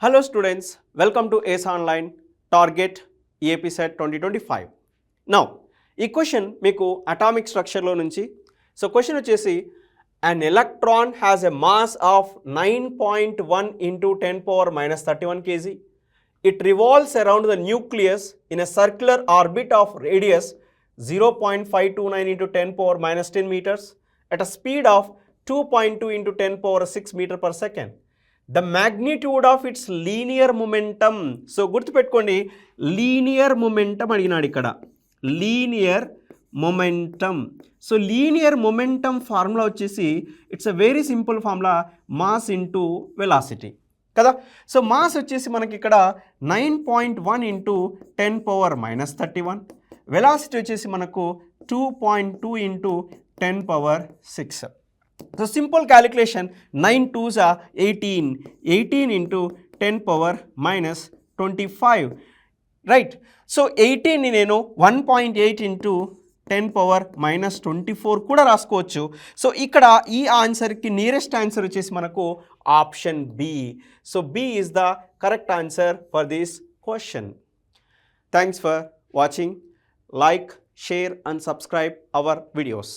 Hello students, welcome to ACE Online Target EAP Set 2025. Now, ఈ question మీకు atomic స్ట్రక్చర్లో నుంచి question వచ్చేసి an electron has a mass of 9.1 into 10 power minus 31 kg. It revolves around the nucleus in a circular orbit of radius 0.529 into 10 power minus 10 meters at a speed of 2.2 into 10 power 6 meter per second. The magnitude of its linear momentum. So గుర్తుపెట్టుకోండి, linear momentum అడిగినాడు ఇక్కడ. Linear momentum. So linear momentum formula వచ్చేసి it's a very simple formula, mass into velocity కదా. So mass వచ్చేసి మనకి ఇక్కడ 9.1 into 10 power minus 31, velocity వచ్చేసి మనకు 2.2 into 10 power 6. So simple calculation, 9 2s are 18, 18 into 10 power minus 25, right? So 18 ni nenu 1.8 into 10 power minus 24 kuda raskochu. So ikkada ee answer ki nearest answer vachesi manaku option B. So B is the correct answer for this question. Thanks for watching. Like, share and subscribe our videos.